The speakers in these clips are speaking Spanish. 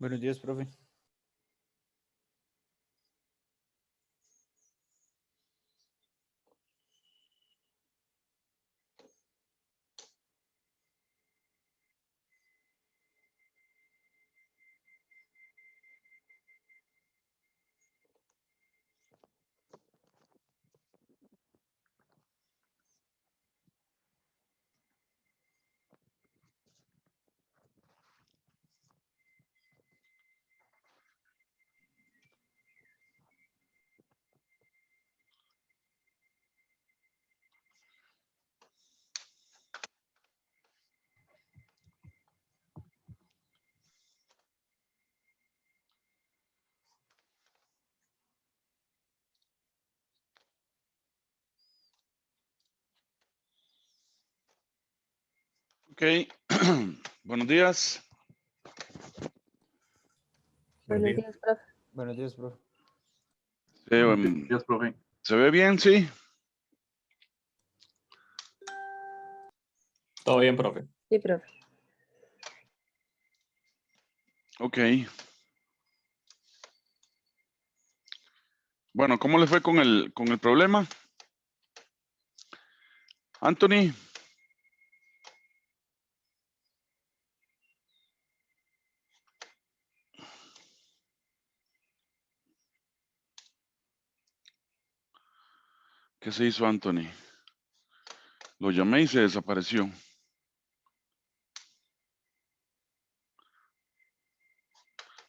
Buenos días, profe. Ok, buenos días. Buenos días, profe. Buenos días, profe. Profe. ¿Se ve bien? Sí. Todo bien, profe. Sí, profe. Ok. Bueno, ¿cómo le fue con el problema? Anthony. ¿Qué se hizo, Anthony? Lo llamé y se desapareció.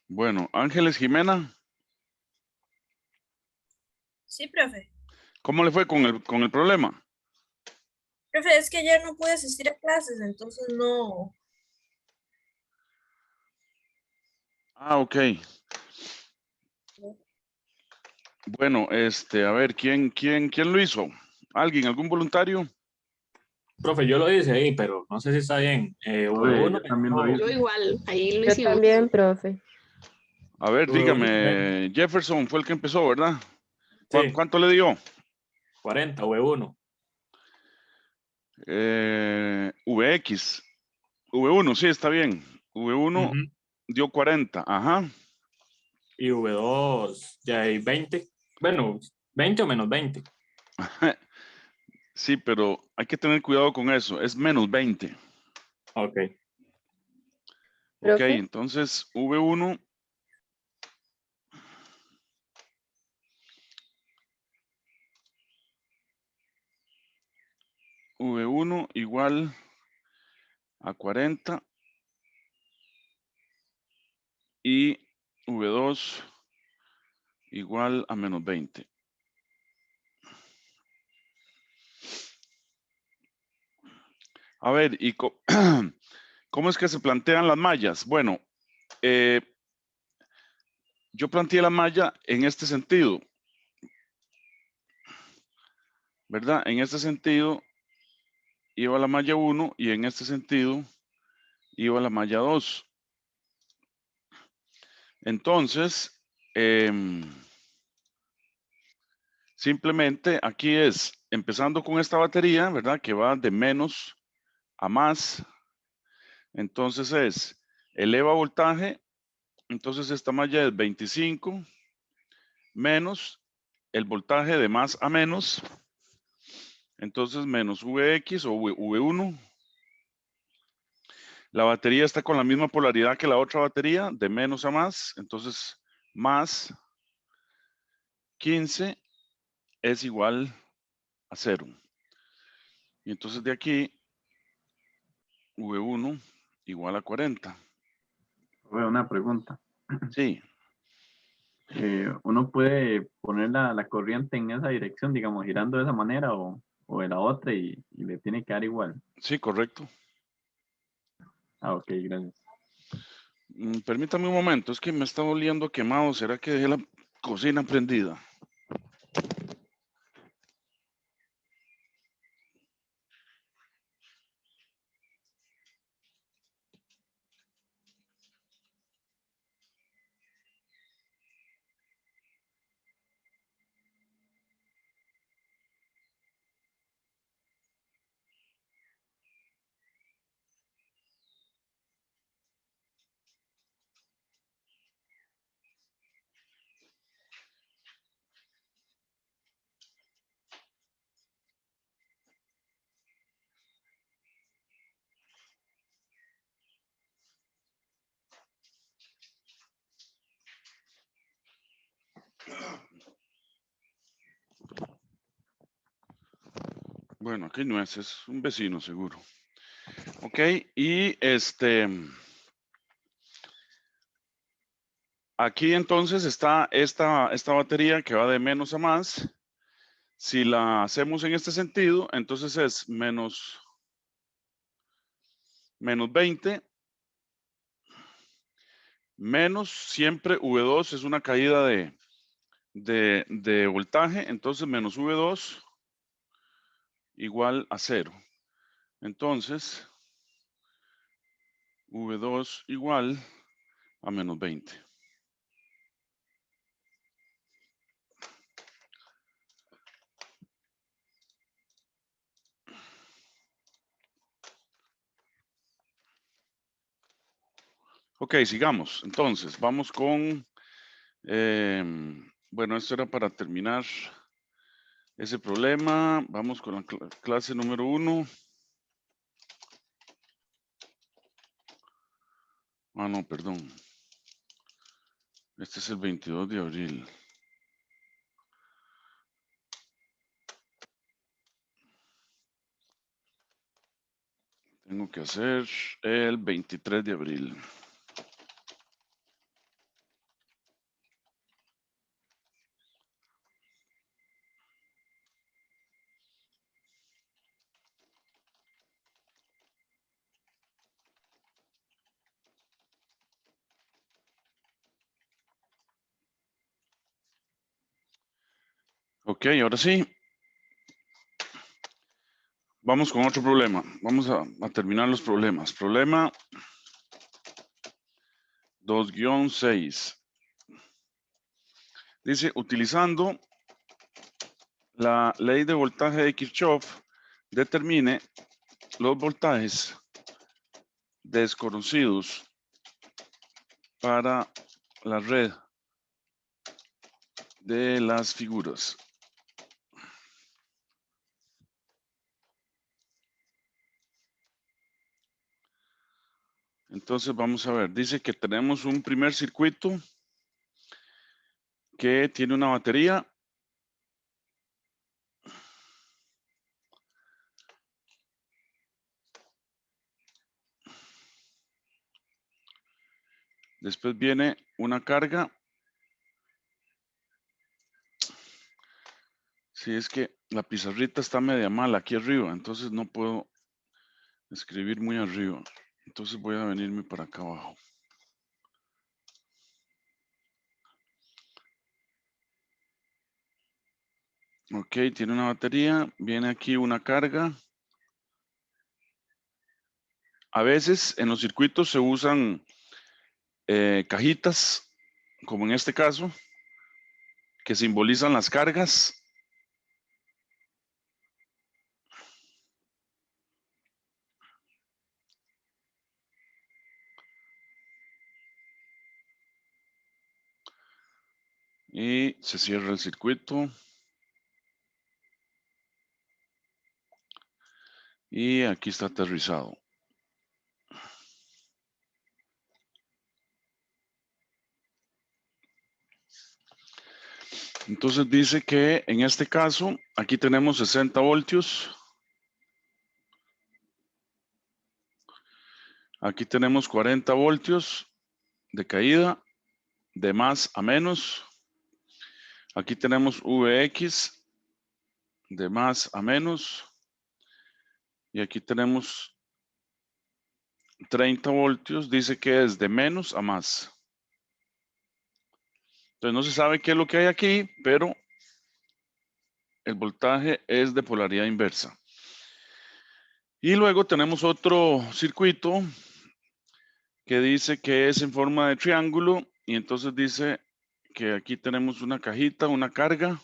Bueno, Ángeles Jimena, Sí, profe. ¿cómo le fue con el problema? Profe, es que ayer no pude asistir a clases, entonces no. Ah, ok. Bueno, a ver, ¿quién lo hizo? ¿Alguien, algún voluntario? Profe, yo lo hice ahí, pero no sé si está bien. V1. Yo también lo hice. Yo igual, ahí lo Yo hicimos. también, profe. A ver, V1, dígame, Jefferson fue el que empezó, ¿verdad? sí, ¿Cuánto le dio? 40, V1. VX. V1, sí, está bien. V1 Ujú. dio 40, ajá. Y V2 ya hay 20. Bueno, 20 o menos 20. Sí, pero hay que tener cuidado con eso. Es menos 20. Ok. Ok, Profe. entonces V1. V1 igual a 40 y V2 igual a menos 20. A ver, ¿y cómo es que se plantean las mallas? Bueno, yo planteé la malla en este sentido, ¿verdad? En este sentido iba la malla 1 y en este sentido iba la malla 2. Entonces, simplemente aquí es empezando con esta batería, ¿verdad? Que va de menos a más. Entonces es eleva voltaje. Entonces esta malla es 25 menos el voltaje de más a menos. Entonces menos Vx o V1. La batería está con la misma polaridad que la otra batería, de menos a más. Entonces más 15 es igual a 0. Y entonces de aquí V1 igual a 40. Una pregunta. Sí, ¿Uno puede poner la corriente en esa dirección, digamos, girando de esa manera o de la otra y le tiene que dar igual? sí, correcto. Ah, ok, gracias. Permítame un momento, es que me está oliendo quemado. ¿Será que dejé la cocina prendida? Bueno, aquí no es un vecino seguro. Ok, y aquí entonces está esta batería que va de menos a más. Si la hacemos en este sentido, entonces es menos 20 menos siempre V2 es una caída de voltaje, entonces menos V2 igual a 0. Entonces, V2 igual a menos 20. Ok, sigamos. Entonces, vamos con, bueno, esto era para terminar ese problema. Vamos con la clase número 1. Ah, no, perdón. Este es el 22 de abril. Tengo que hacer el 23 de abril. Ok, ahora sí. Vamos con otro problema. Vamos a terminar los problemas. Problema 2-6. Dice, utilizando la ley de voltaje de Kirchhoff, determine los voltajes desconocidos para la red de las figuras. Entonces vamos a ver, dice que tenemos un primer circuito que tiene una batería. Después viene una carga. Si es que la pizarrita está media mala aquí arriba, entonces no puedo escribir muy arriba. Entonces voy a venirme para acá abajo. Ok, tiene una batería, viene aquí una carga. A veces en los circuitos se usan cajitas, como en este caso, que simbolizan las cargas. Y se cierra el circuito. Y aquí está aterrizado. Entonces dice que en este caso, aquí tenemos 60 voltios. Aquí tenemos 40 voltios de caída, de más a menos. Aquí tenemos Vx, de más a menos. Y aquí tenemos 30 voltios, dice que es de menos a más. Entonces no se sabe qué es lo que hay aquí, pero el voltaje es de polaridad inversa. Y luego tenemos otro circuito que dice que es en forma de triángulo y entonces dice que aquí tenemos una cajita, una carga.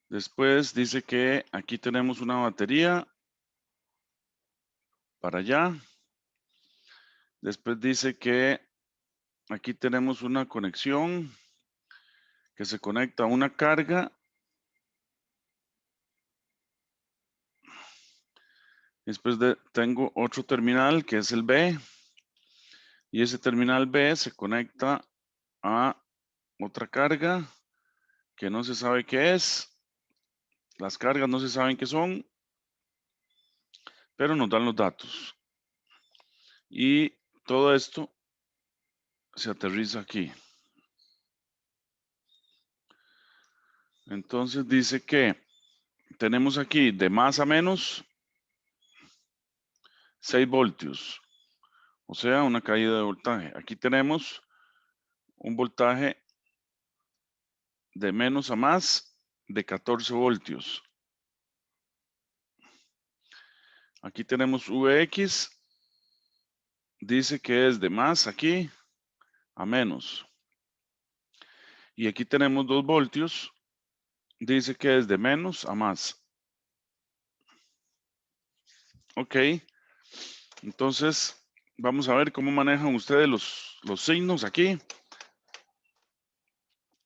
Después dice que aquí tenemos una batería para allá. Después dice que aquí tenemos una conexión que se conecta a una carga. Después tengo otro terminal que es el B. Y ese terminal B se conecta a otra carga que no se sabe qué es. Las cargas no se saben qué son, pero nos dan los datos. Y todo esto se aterriza aquí. Entonces dice que tenemos aquí de más a menos 6 voltios, o sea, una caída de voltaje. Aquí tenemos un voltaje de menos a más de 14 voltios. Aquí tenemos Vx, dice que es de más aquí a menos. Y aquí tenemos 2 voltios, dice que es de menos a más. Ok, entonces vamos a ver cómo manejan ustedes los signos aquí.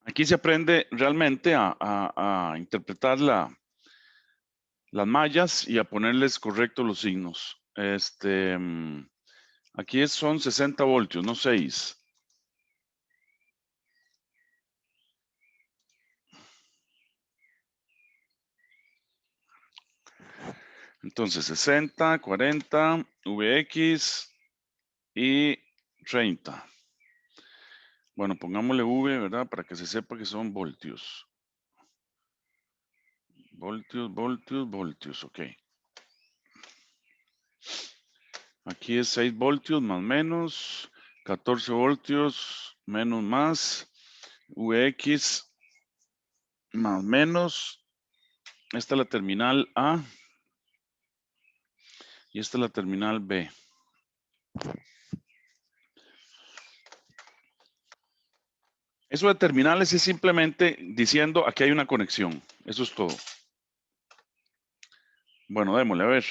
Aquí se aprende realmente a interpretar las mallas y a ponerles correctos los signos. Aquí son 60 voltios, no 6. Entonces 60, 40, Vx y 30. Bueno, pongámosle V, ¿verdad? Para que se sepa que son voltios. Voltios, voltios, voltios, ok. Aquí es 6 voltios más menos, 14 voltios menos más, Vx más menos. Esta es la terminal A y esta es la terminal B. Eso de terminales es simplemente diciendo aquí hay una conexión. Eso es todo. Bueno, démosle a ver.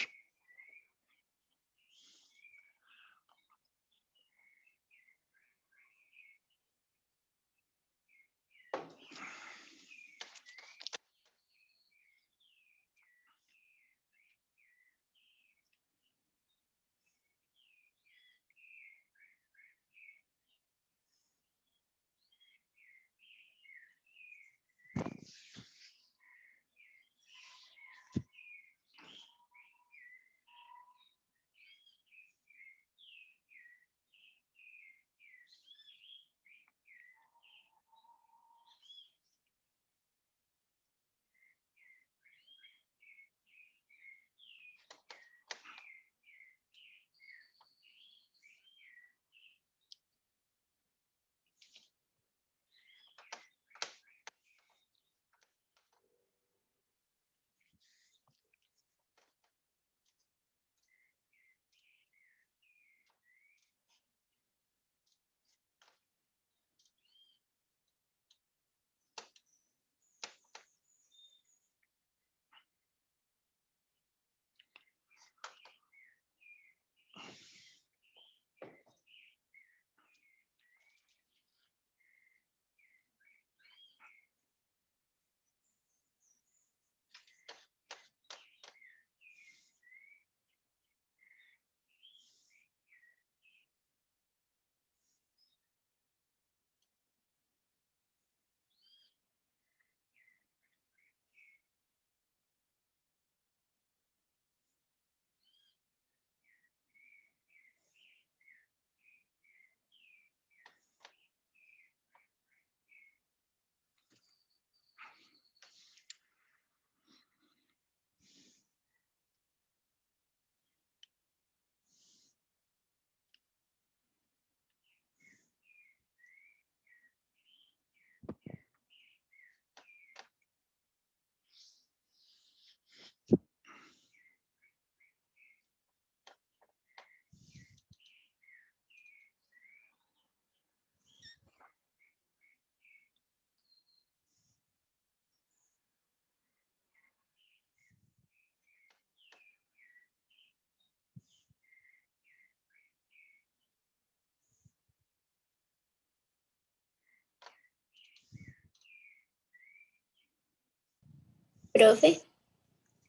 Profe,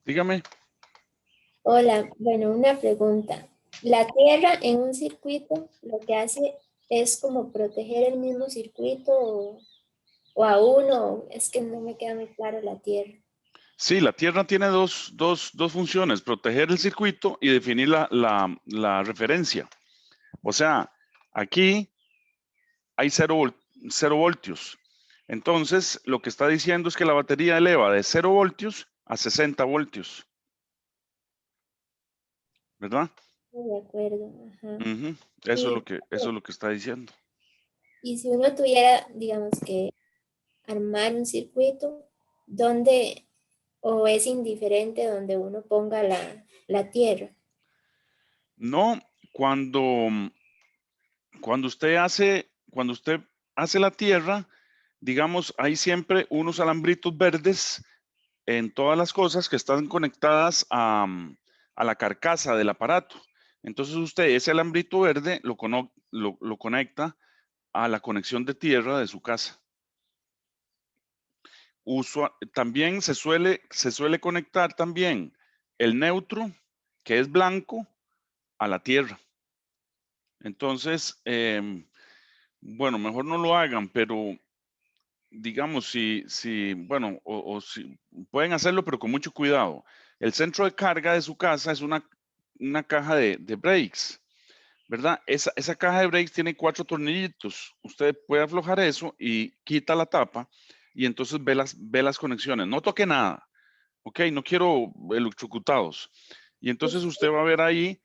Dígame. hola, bueno, una pregunta. La tierra en un circuito lo que hace es como proteger el mismo circuito o a uno, es que no me queda muy claro la tierra. Sí, la Tierra tiene dos funciones, proteger el circuito y definir la referencia. O sea, aquí hay 0 voltios. Entonces, lo que está diciendo es que la batería eleva de 0 voltios a 60 voltios. ¿Verdad? De acuerdo, ajá. Ujú. Eso es Y, eso es lo que está diciendo. y si uno tuviera, digamos que armar un circuito donde, o es indiferente donde uno ponga la tierra. No, cuando, cuando usted hace la tierra, digamos, hay siempre unos alambritos verdes en todas las cosas que están conectadas a la carcasa del aparato. Entonces usted ese alambrito verde lo conecta a la conexión de tierra de su casa. También se suele conectar también el neutro, que es blanco, a la tierra. Entonces, bueno, mejor no lo hagan, pero digamos, bueno, o si pueden hacerlo, pero con mucho cuidado. El centro de carga de su casa es una caja de brakes, ¿verdad? Esa caja de brakes tiene 4 tornillitos. Usted puede aflojar eso y quita la tapa y entonces ve las conexiones. No toque nada, ¿ok? No quiero electrocutados. Y entonces usted va a ver ahí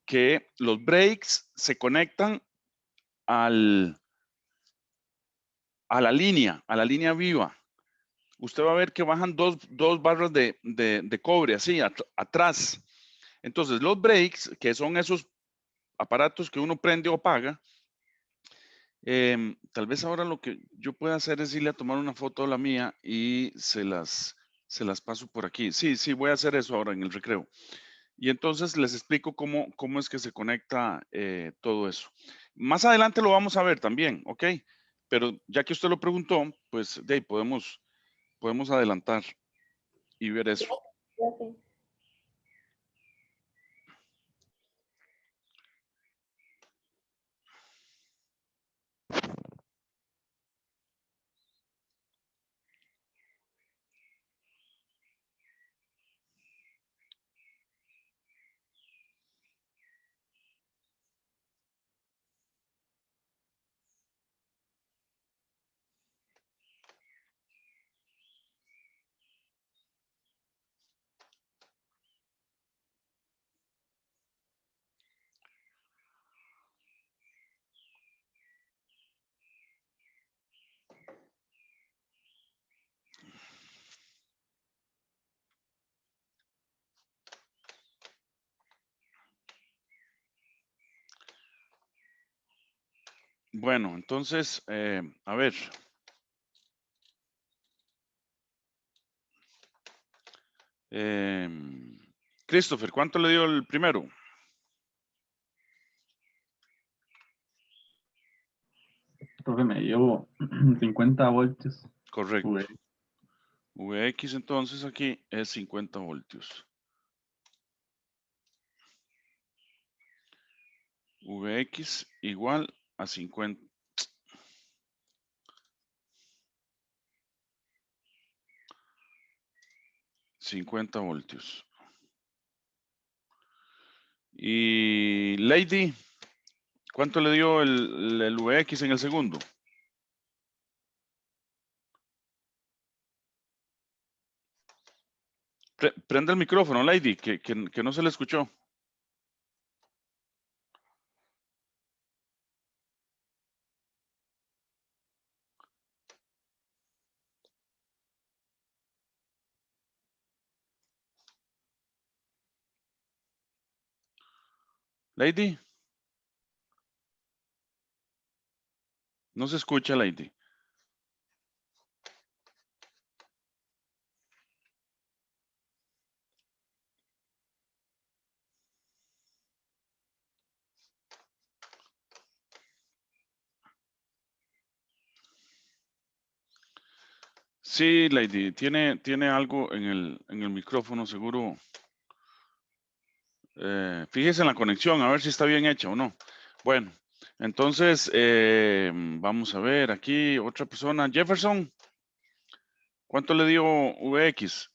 que los brakes se conectan al, a la línea viva. Usted va a ver que bajan dos barras de cobre así atrás. Entonces los brakes, que son esos aparatos que uno prende o apaga, tal vez ahora lo que yo pueda hacer es irle a tomar una foto de la mía y se las paso por aquí. Sí, sí, voy a hacer eso ahora en el recreo. Y entonces les explico cómo es que se conecta todo eso. Más adelante lo vamos a ver también, ¿ok? Pero ya que usted lo preguntó, pues de ahí podemos adelantar y ver eso. Ok. Bueno, entonces, a ver. Christopher, ¿cuánto le dio el primero? Profe, me dio 50 voltios. Correcto. V. Vx entonces aquí es 50 voltios. Vx igual a 50. 50 voltios. Y Lady, ¿cuánto le dio el Vx en el segundo? Prende el micrófono, Lady, que no se le escuchó. Lady, no se escucha, Lady. Sí, Lady, tiene algo en el micrófono, seguro. Fíjese en la conexión, a ver si está bien hecha o no. Bueno, entonces, vamos a ver aquí, otra persona. Jefferson, ¿cuánto le dio VX?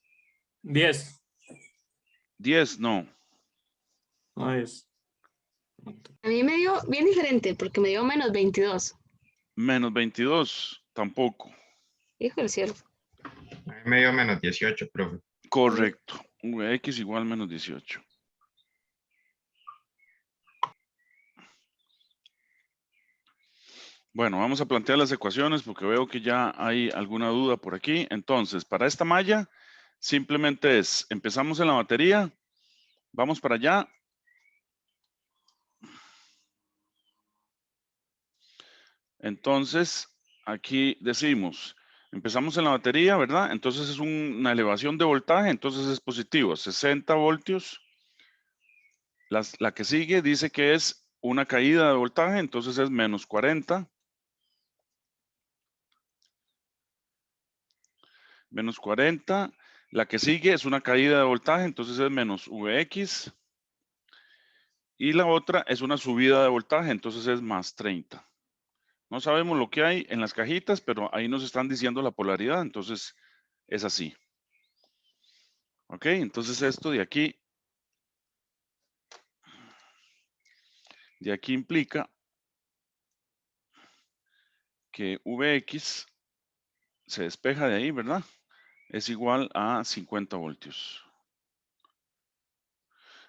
10. 10, no. No es. A mí me dio bien diferente porque me dio menos 22. Menos 22, tampoco. Hijo del cielo. A mí me dio menos 18, profe. Correcto. VX igual menos 18. Bueno, vamos a plantear las ecuaciones porque veo que ya hay alguna duda por aquí. Entonces, para esta malla, simplemente es, empezamos en la batería, vamos para allá. Entonces, aquí decimos, empezamos en la batería, ¿verdad? Entonces es una elevación de voltaje, entonces es positivo, 60 voltios. La que sigue dice que es una caída de voltaje, entonces es menos 40. Menos 40. La que sigue es una caída de voltaje, entonces es menos VX. Y la otra es una subida de voltaje, entonces es más 30. No sabemos lo que hay en las cajitas, pero ahí nos están diciendo la polaridad, entonces es así. Ok, entonces esto de aquí implica que VX se despeja de ahí, ¿verdad? Es igual a 50 voltios.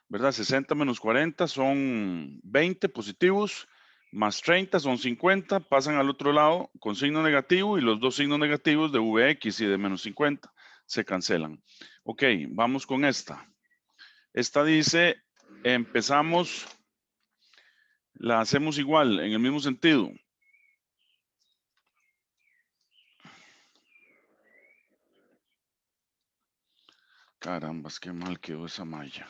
¿Verdad? 60 menos 40 son 20 positivos, más 30 son 50, pasan al otro lado con signo negativo y los dos signos negativos de VX y de menos 50 se cancelan. Ok, vamos con esta. Esta dice, empezamos, la hacemos igual, en el mismo sentido. Carambas, qué mal quedó esa malla.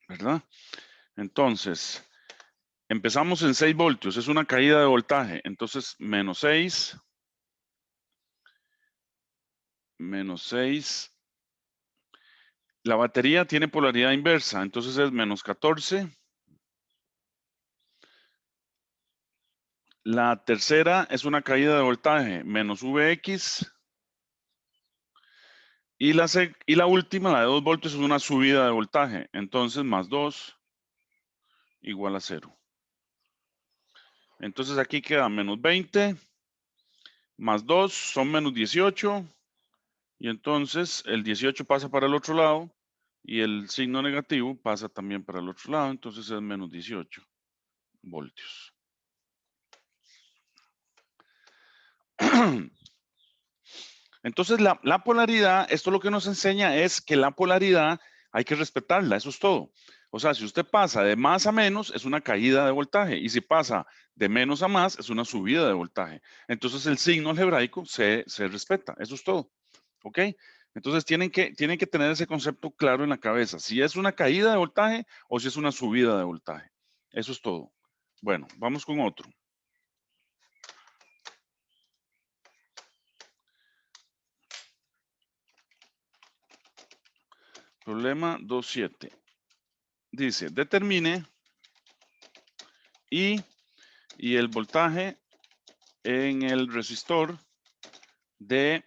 ¿Verdad? Entonces, empezamos en 6 voltios, es una caída de voltaje. Entonces, menos 6, menos 6. La batería tiene polaridad inversa, entonces es menos 14. La tercera es una caída de voltaje, menos VX. Y la última, la de 2 voltios, es una subida de voltaje. Entonces, más 2 igual a 0. Entonces, aquí queda menos 20, más 2 son menos 18. Y entonces, el 18 pasa para el otro lado. Y el signo negativo pasa también para el otro lado. Entonces, es menos 18 voltios. Entonces, la polaridad, esto lo que nos enseña es que la polaridad hay que respetarla, eso es todo. O sea, si usted pasa de más a menos, es una caída de voltaje. Y si pasa de menos a más, es una subida de voltaje. Entonces, el signo algebraico se respeta, eso es todo. ¿Ok? Entonces, tienen que tener ese concepto claro en la cabeza. Si es una caída de voltaje o si es una subida de voltaje. Eso es todo. Bueno, vamos con otro. Problema 2.7. Dice, determine I y el voltaje en el resistor de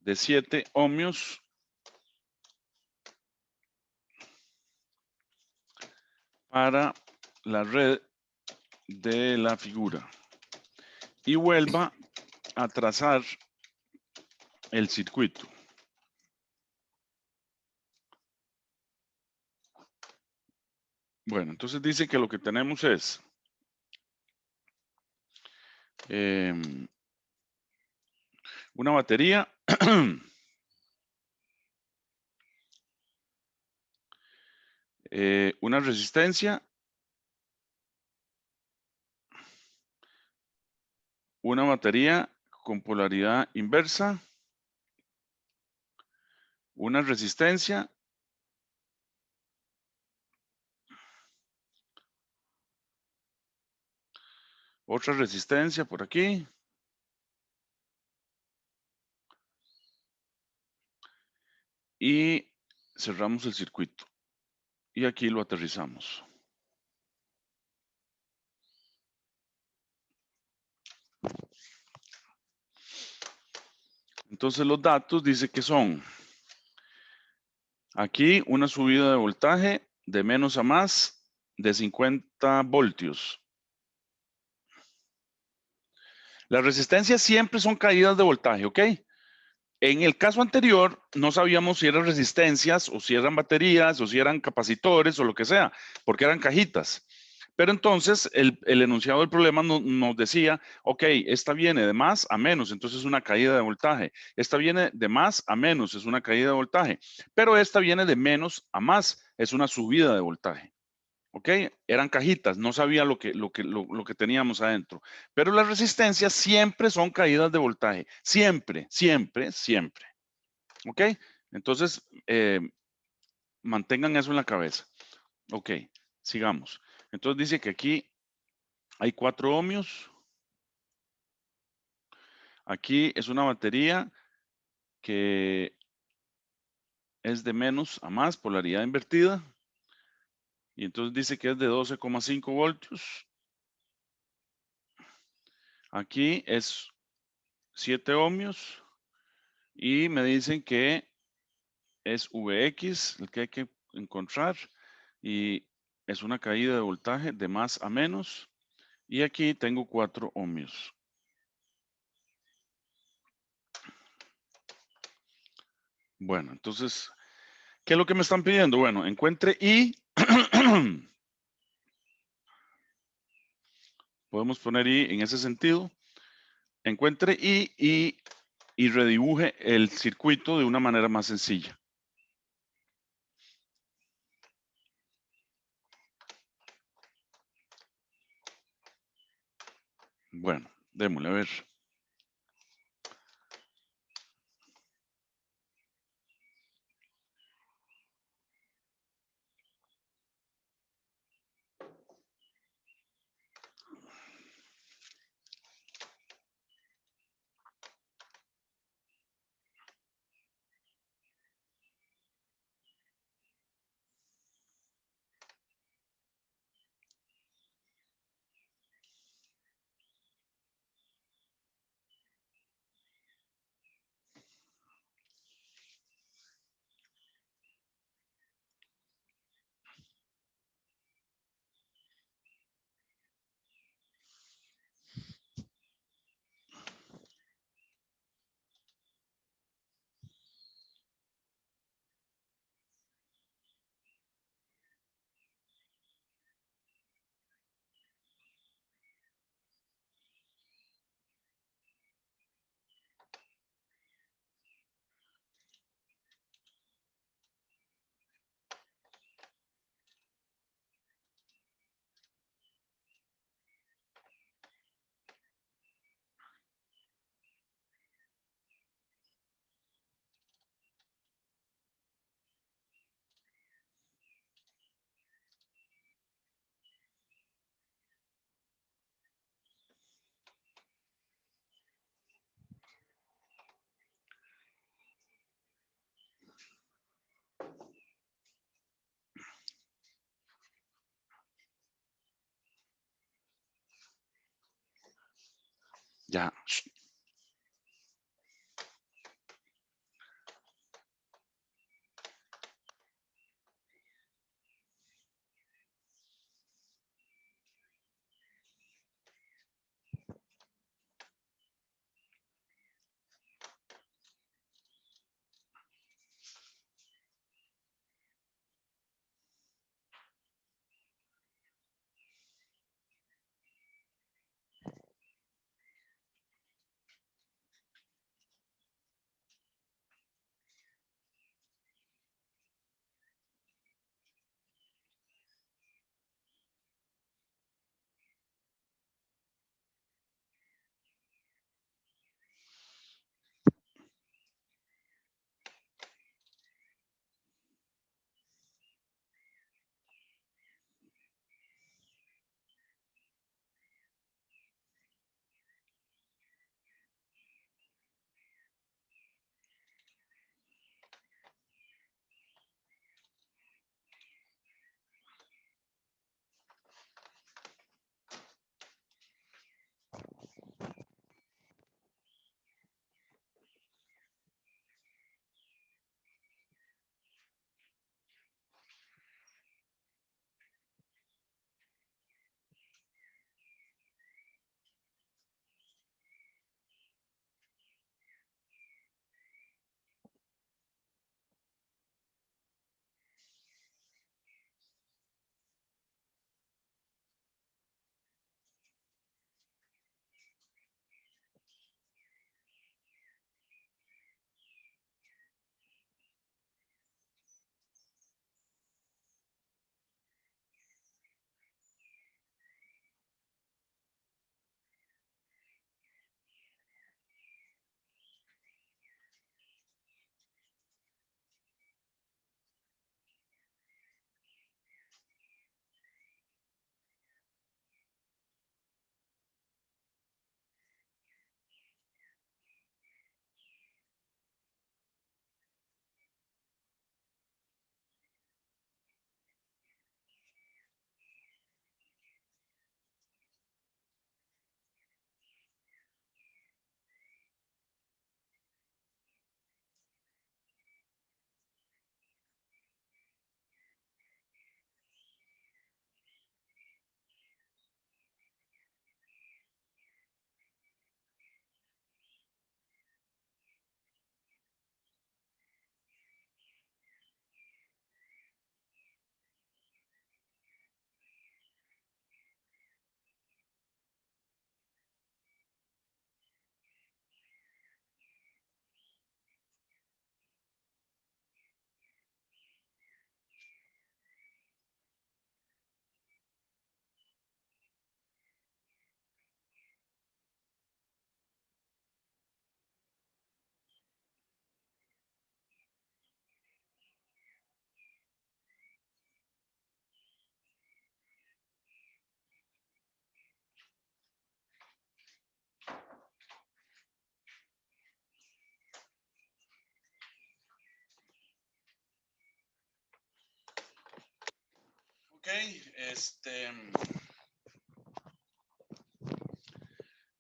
7 ohmios para la red de la figura y vuelva a trazar el circuito. Bueno, entonces dice que lo que tenemos es una batería una resistencia, una batería con polaridad inversa, una resistencia Otra resistencia por aquí. Y cerramos el circuito. Y aquí lo aterrizamos. Entonces los datos dice que son aquí una subida de voltaje de menos a más de 50 voltios. Las resistencias siempre son caídas de voltaje, ¿ok? En el caso anterior no sabíamos si eran resistencias o si eran baterías o si eran capacitores o lo que sea, porque eran cajitas. Pero entonces el enunciado del problema nos decía, ok, esta viene de más a menos, entonces es una caída de voltaje. Esta viene de más a menos, es una caída de voltaje. Pero esta viene de menos a más, es una subida de voltaje. ¿Ok? Eran cajitas, no sabía lo que teníamos adentro. Pero las resistencias siempre son caídas de voltaje. Siempre, siempre, siempre. ¿Ok? Entonces, mantengan eso en la cabeza. Ok, sigamos. Entonces dice que aquí hay 4 ohmios. Aquí es una batería que es de menos a más, polaridad invertida. Y entonces dice que es de 12,5 voltios. Aquí es 7 ohmios. Y me dicen que es Vx el que hay que encontrar. Y es una caída de voltaje de más a menos. Y aquí tengo 4 ohmios. Bueno, entonces, ¿qué es lo que me están pidiendo? Bueno, encuentre I. Podemos poner I en ese sentido. Encuentre I y redibuje el circuito de una manera más sencilla. Bueno, démosle a ver. Ya.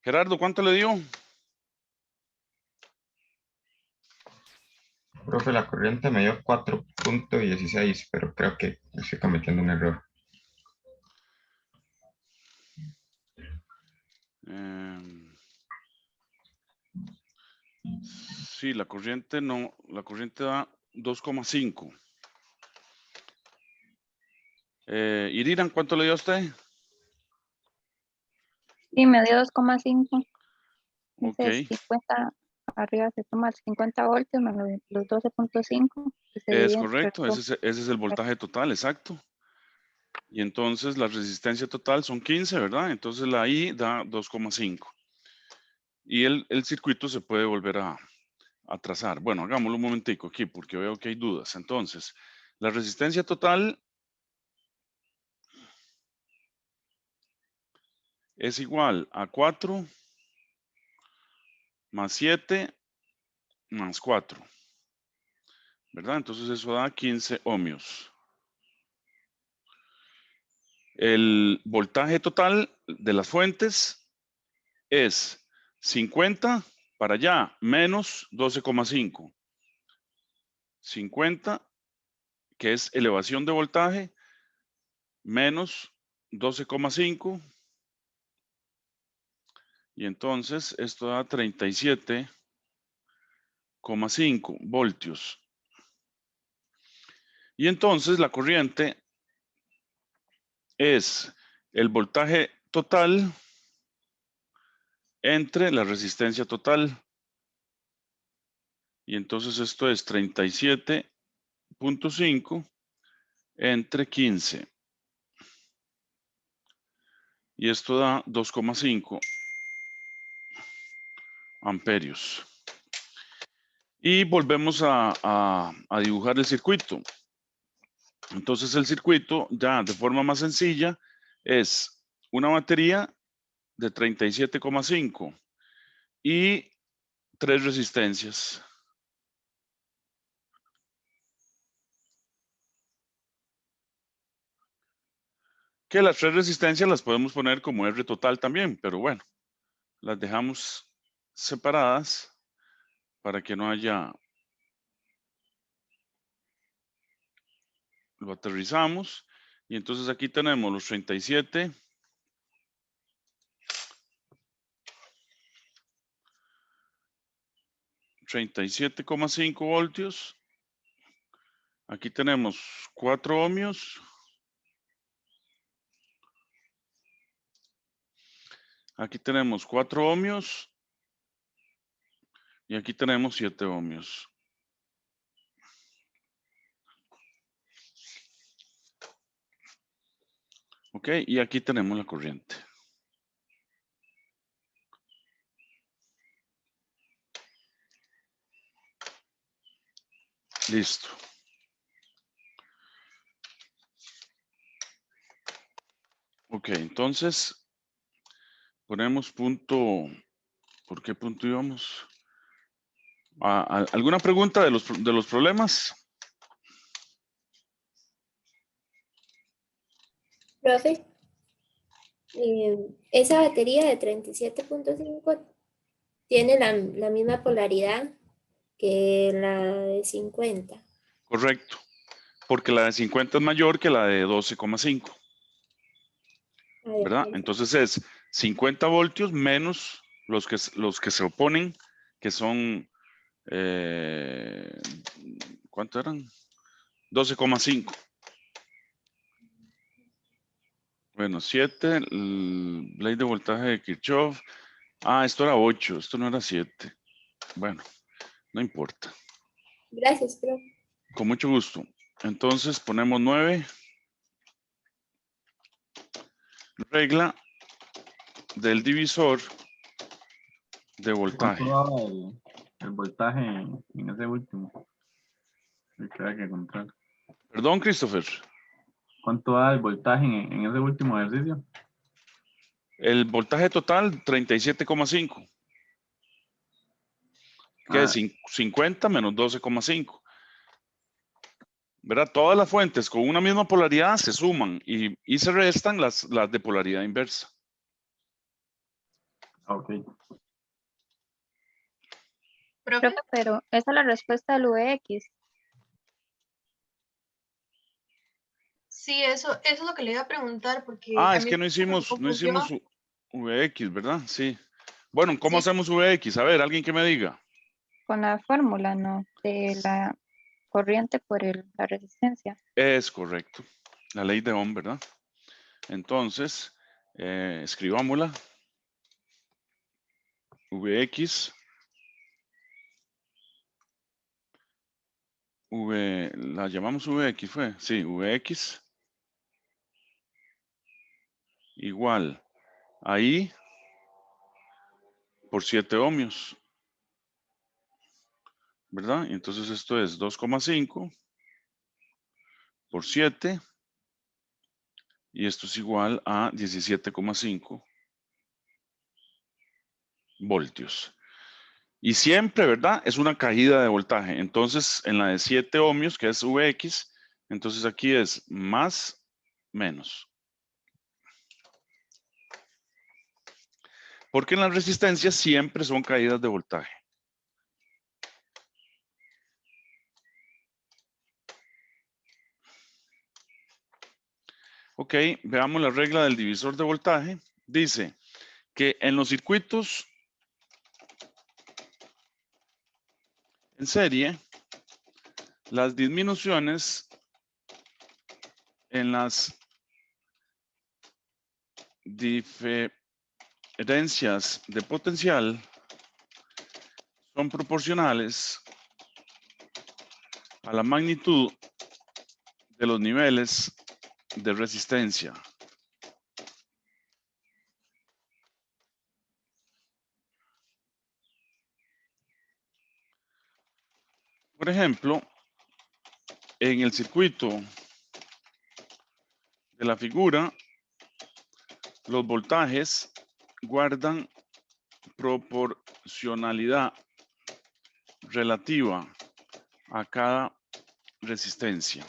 Gerardo, ¿cuánto le dio? Profe, la corriente me dio 4.16, pero creo que estoy cometiendo un error. Sí, la corriente no, la corriente da 2,5. Iriran, ¿cuánto le dio a usted? Sí, me dio 2,5. Ok, Dice 50, arriba se toma 50 voltios menos los 12,5 que se es dividen entre correcto, ese es el voltaje total, exacto. Y entonces la resistencia total son 15, ¿verdad? Entonces la I da 2,5. Y el circuito se puede volver a trazar. Bueno, hagámoslo un momentico aquí porque veo que hay dudas. Entonces, la resistencia total es igual a 4 más 7 más 4, ¿verdad? Entonces eso da 15 ohmios. El voltaje total de las fuentes es 50 para allá menos 12,5. 50, que es elevación de voltaje, menos 12,5. Y entonces esto da 37,5 voltios. Y entonces la corriente es el voltaje total entre la resistencia total. Y entonces esto es 37,5 entre 15. Y esto da 2,5 amperios. Y volvemos a dibujar el circuito. Entonces el circuito ya de forma más sencilla es una batería de 37,5 y 3 resistencias. Que las 3 resistencias las podemos poner como R total también, pero bueno, las dejamos separadas para que no haya. Lo aterrizamos y entonces aquí tenemos los 37,5 voltios. Aquí tenemos 4 ohmios. Aquí tenemos 4 ohmios. Y aquí tenemos 7 ohmios. Ok, y aquí tenemos la corriente. Listo. Ok, entonces ponemos punto. ¿Por qué punto íbamos? ¿Alguna pregunta de los problemas? Profe, esa batería de 37,5 tiene la misma polaridad que la de 50. Correcto. Porque la de 50 es mayor que la de 12,5. ¿Verdad? Entonces es 50 voltios menos los que se oponen, que son, ¿cuánto eran? 12,5. Bueno, 7, ley de voltaje de Kirchhoff. Ah, esto era 8, esto no era 7. Bueno, no importa. Gracias, profe. Con mucho gusto. Entonces ponemos 9. Regla del divisor de voltaje. ¿Cuánto daba el voltaje en ese último? El que hay que encontrar. Perdón, Christopher. ¿Cuánto da el voltaje en ese último ejercicio? El voltaje total, 37,5. Que es 50 menos 12,5. ¿verdad? Todas las fuentes con una misma polaridad se suman y se restan las de polaridad inversa. Ok. Profe, Profe, pero esa es la respuesta del VX. sí, eso es lo que le iba a preguntar porque Ah, a es mí que no me hicimos confundió. VX, ¿verdad? Sí. Bueno, ¿cómo Sí, hacemos VX? A ver, alguien que me diga. Con la fórmula, ¿no? De la corriente por la resistencia. Es correcto. La ley de Ohm, ¿verdad? Entonces, escribámosla. Vx. La llamamos Vx, ¿fue? Sí, Vx igual a I por 7 ohmios, ¿verdad? Y entonces esto es 2,5 por 7 y esto es igual a 17,5 voltios. Y siempre, ¿verdad? Es una caída de voltaje. Entonces, en la de 7 ohmios, que es Vx, entonces aquí es más, menos. Porque en las resistencias siempre son caídas de voltaje. Ok, veamos la regla del divisor de voltaje. Dice que en los circuitos en serie, las disminuciones en las diferencias de potencial son proporcionales a la magnitud de los niveles de resistencia. Por ejemplo, en el circuito de la figura, los voltajes guardan proporcionalidad relativa a cada resistencia.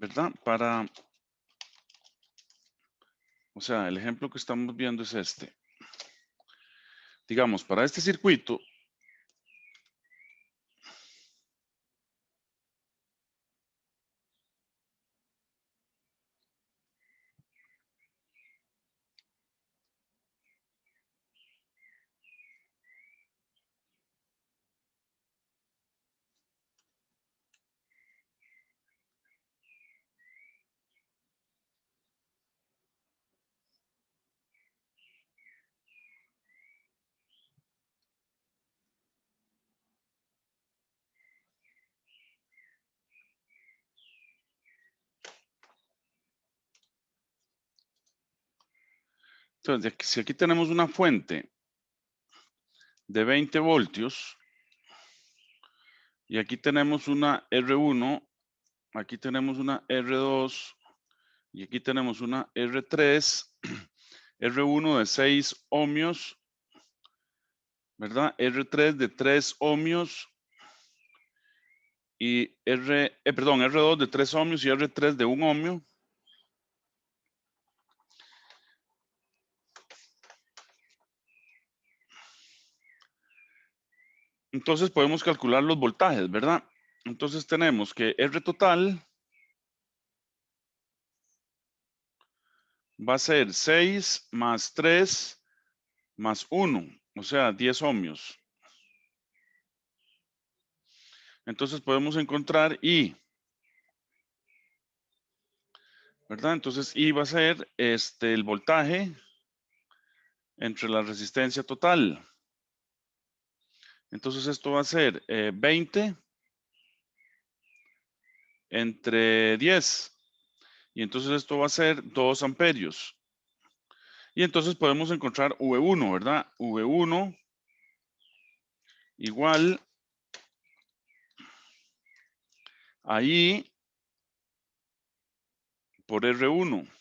¿Verdad? O sea, el ejemplo que estamos viendo es este. Digamos, para este circuito, entonces, si aquí tenemos una fuente de 20 voltios y aquí tenemos una R1, aquí tenemos una R2 y aquí tenemos una R3, R1 de 6 ohmios, ¿verdad? R3 de 3 ohmios y R2 de 3 ohmios y R3 de 1 ohmio. Entonces podemos calcular los voltajes, ¿verdad? Entonces tenemos que R total va a ser 6 más 3 más 1, o sea, 10 ohmios. Entonces podemos encontrar I, ¿verdad? Entonces I va a ser el voltaje entre la resistencia total. Entonces esto va a ser 20 entre 10. Y entonces esto va a ser 2 amperios. Y entonces podemos encontrar V1, ¿verdad? V1 igual a I por R1.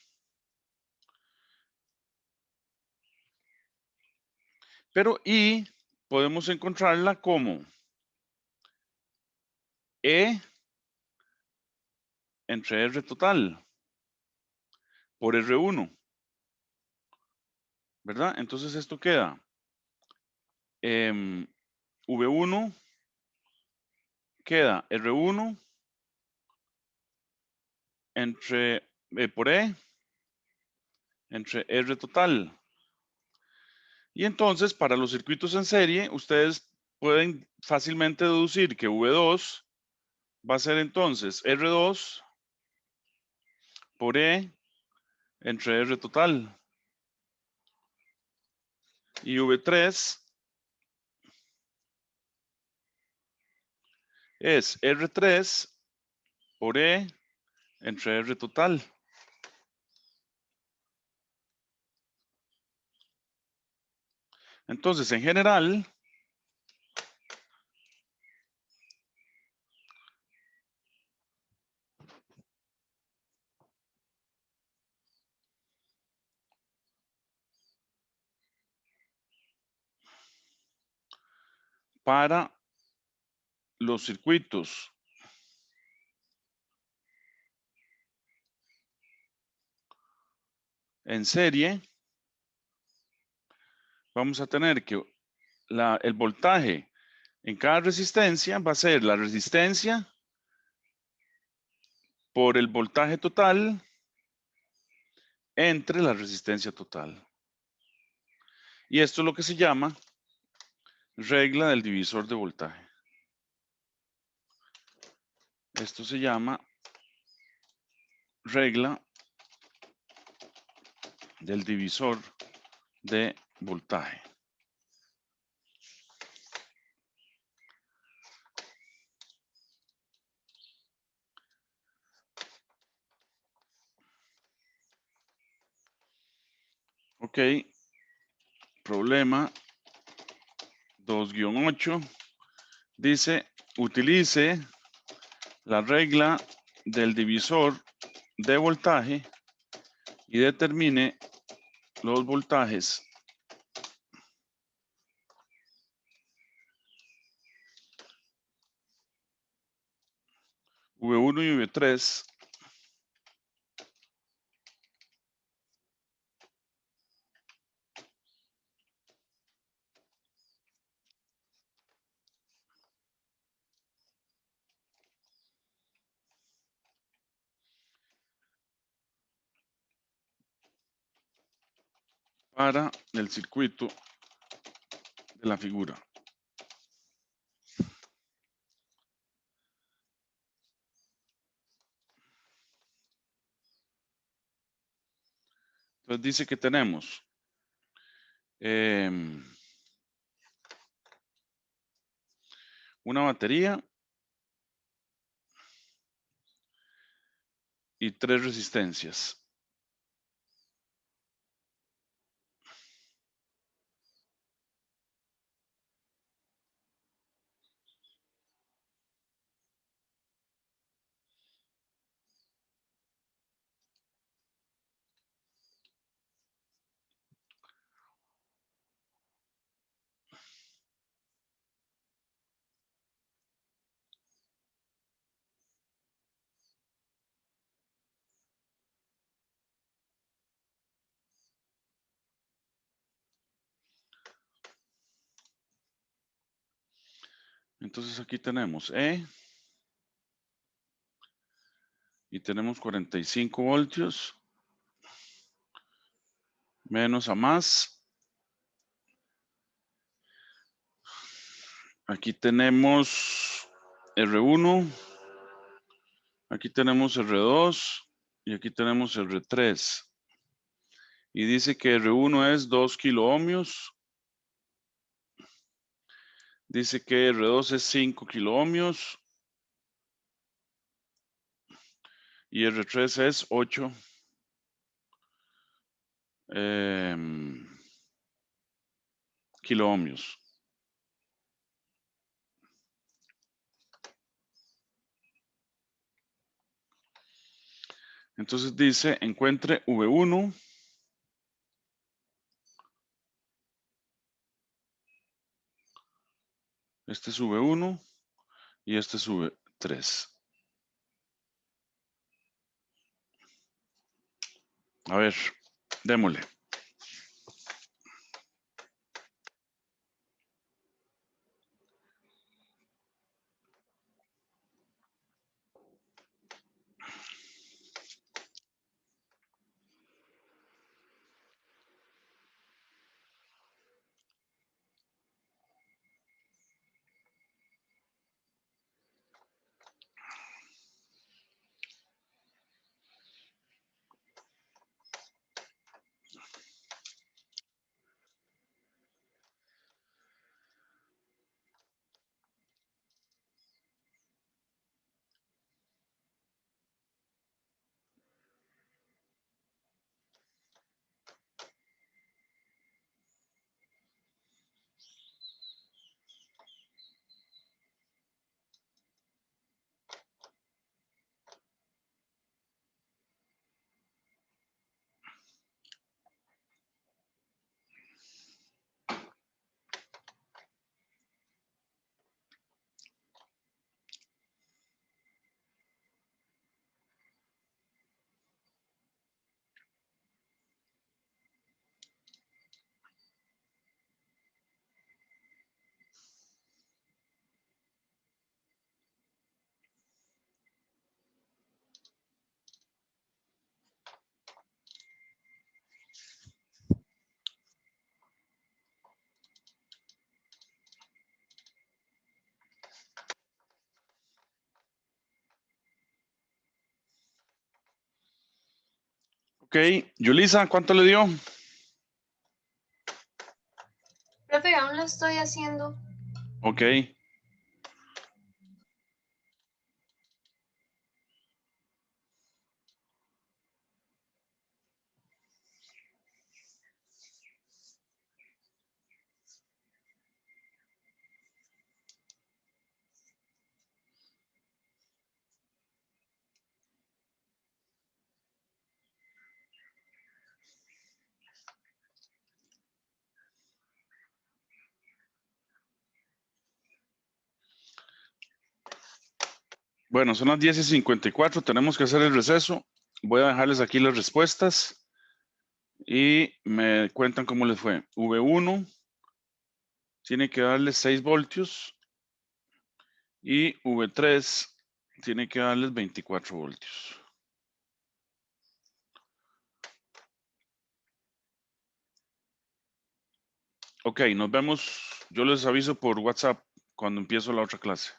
Pero I podemos encontrarla como E entre R total por R1, ¿verdad? Entonces esto queda V1 queda R1 entre por E entre R total. Y entonces para los circuitos en serie, ustedes pueden fácilmente deducir que V2 va a ser entonces R2 por E entre R total. Y V3 es R3 por E entre R total. Entonces, en general, para los circuitos en serie, vamos a tener que el voltaje en cada resistencia va a ser la resistencia por el voltaje total entre la resistencia total. Y esto es lo que se llama regla del divisor de voltaje. Esto se llama regla del divisor de voltaje. Ok, problema 2-8 dice, utilice la regla del divisor de voltaje y determine los voltajes V1 y V3 para el circuito de la figura. Entonces dice que tenemos una batería y 3 resistencias. Entonces aquí tenemos E y tenemos 45 voltios menos a más. Aquí tenemos R1, aquí tenemos R2 y aquí tenemos R3. Y dice que R1 es 2 kiloohmios. Dice que R2 es 5 kiloohmios. Y R3 es 8 kiloohmios. Entonces dice, encuentre V1. Este es V1 y este es V3. A ver, démosle. Ok, Yulisa, ¿cuánto le dio? Profe, aún lo estoy haciendo. Ok. Bueno, son las 10:54, tenemos que hacer el receso. Voy a dejarles aquí las respuestas y me cuentan cómo les fue. V1 tiene que darle 6 voltios y V3 tiene que darles 24 voltios. Ok, nos vemos. Yo les aviso por WhatsApp cuando empiezo la otra clase.